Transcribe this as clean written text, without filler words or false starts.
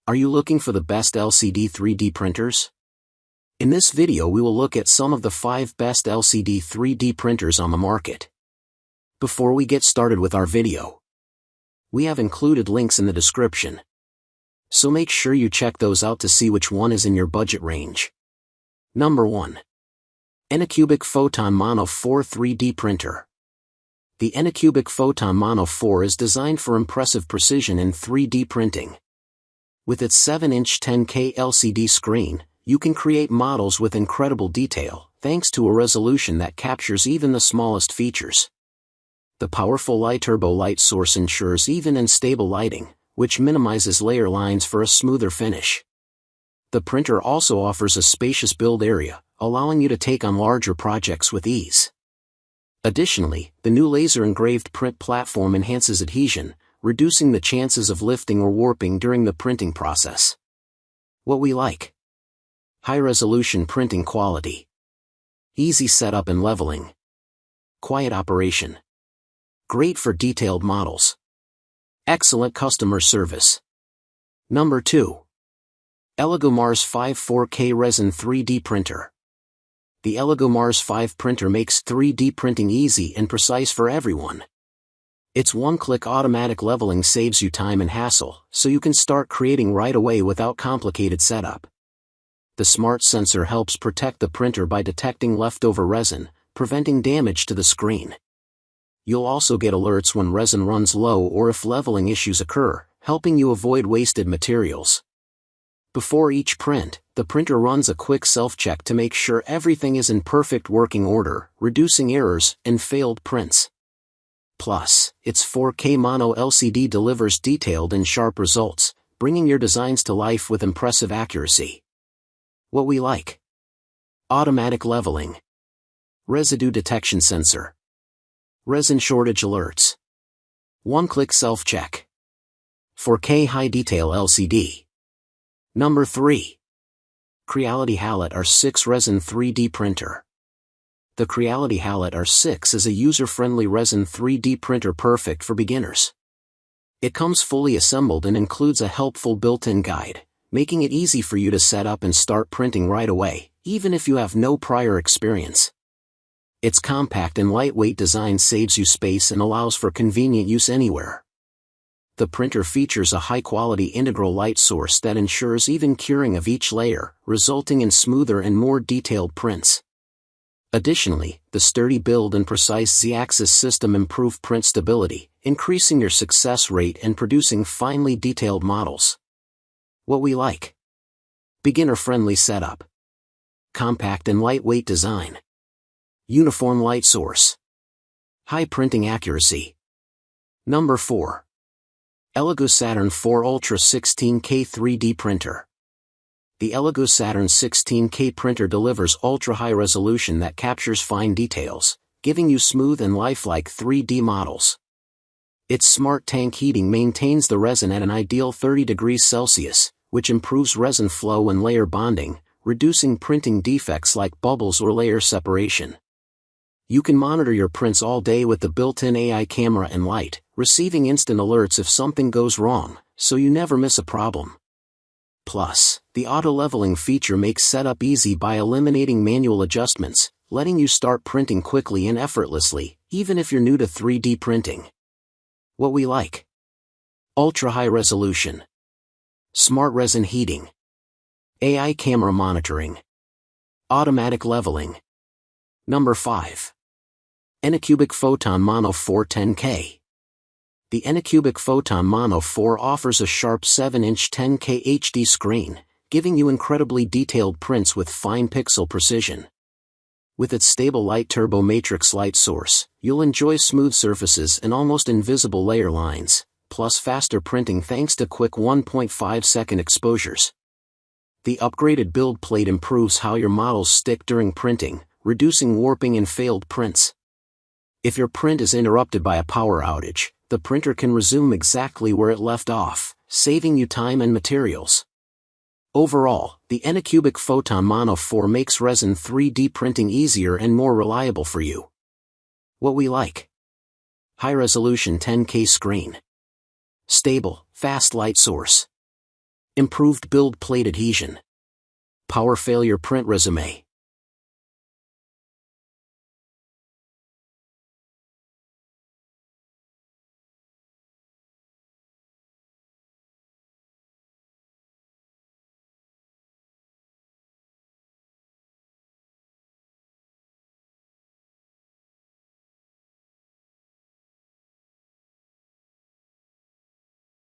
Are you looking for the best LCD 3D printers? In this video we will look at some of the 5 best LCD 3D printers on the market. Before we get started with our video, we have included links in the description, so make sure you check those out to see which one is in your budget range. Number 1. ANYCUBIC Photon Mono 4 3D Printer. The ANYCUBIC Photon Mono 4 is designed for impressive precision in 3D printing. With its 7-inch 10K LCD screen, you can create models with incredible detail, thanks to a resolution that captures even the smallest features. The powerful light turbo light source ensures even and stable lighting, which minimizes layer lines for a smoother finish. The printer also offers a spacious build area, allowing you to take on larger projects with ease. Additionally, the new laser-engraved print platform enhances adhesion, reducing the chances of lifting or warping during the printing process. What we like: high-resolution printing quality, easy setup and leveling, quiet operation, great for detailed models, excellent customer service. Number 2. ELEGOO Mars 5 4K Resin 3D Printer. The ELEGOO Mars 5 printer makes 3D printing easy and precise for everyone. Its one-click automatic leveling saves you time and hassle, so you can start creating right away without complicated setup. The smart sensor helps protect the printer by detecting leftover resin, preventing damage to the screen. You'll also get alerts when resin runs low or if leveling issues occur, helping you avoid wasted materials. Before each print, the printer runs a quick self-check to make sure everything is in perfect working order, reducing errors and failed prints. Plus, its 4K mono LCD delivers detailed and sharp results, bringing your designs to life with impressive accuracy. What we like: automatic leveling, residue detection sensor, resin shortage alerts, one-click self-check, 4K high detail LCD. Number 3. Creality HALOT R6 Resin 3D Printer. The Creality HALOT R6 is a user-friendly resin 3D printer perfect for beginners. It comes fully assembled and includes a helpful built-in guide, making it easy for you to set up and start printing right away, even if you have no prior experience. Its compact and lightweight design saves you space and allows for convenient use anywhere. The printer features a high-quality integral light source that ensures even curing of each layer, resulting in smoother and more detailed prints. Additionally, the sturdy build and precise Z-axis system improve print stability, increasing your success rate and producing finely detailed models. What we like: beginner-friendly setup, compact and lightweight design, uniform light source, high printing accuracy. Number 4. ELEGOO Saturn 4 Ultra 16K 3D Printer. The ELEGOO Saturn 16K printer delivers ultra-high resolution that captures fine details, giving you smooth and lifelike 3D models. Its smart tank heating maintains the resin at an ideal 30 degrees Celsius, which improves resin flow and layer bonding, reducing printing defects like bubbles or layer separation. You can monitor your prints all day with the built-in AI camera and light, receiving instant alerts if something goes wrong, so you never miss a problem. Plus, the auto-leveling feature makes setup easy by eliminating manual adjustments, letting you start printing quickly and effortlessly, even if you're new to 3D printing. What we like: ultra-high resolution, smart resin heating, AI camera monitoring, automatic leveling. Number 5. ANYCUBIC Photon Mono 4 10K. The ANYCUBIC Photon Mono 4 offers a sharp 7-inch 10K HD screen, giving you incredibly detailed prints with fine pixel precision. With its stable light turbo matrix light source, you'll enjoy smooth surfaces and almost invisible layer lines, plus faster printing thanks to quick 1.5-second exposures. The upgraded build plate improves how your models stick during printing, reducing warping and failed prints. If your print is interrupted by a power outage, the printer can resume exactly where it left off, saving you time and materials. Overall, the ANYCUBIC Photon Mono 4 makes resin 3D printing easier and more reliable for you. What we like: high-resolution 10K screen, stable, fast light source, Improved build plate adhesion. Power failure print resume.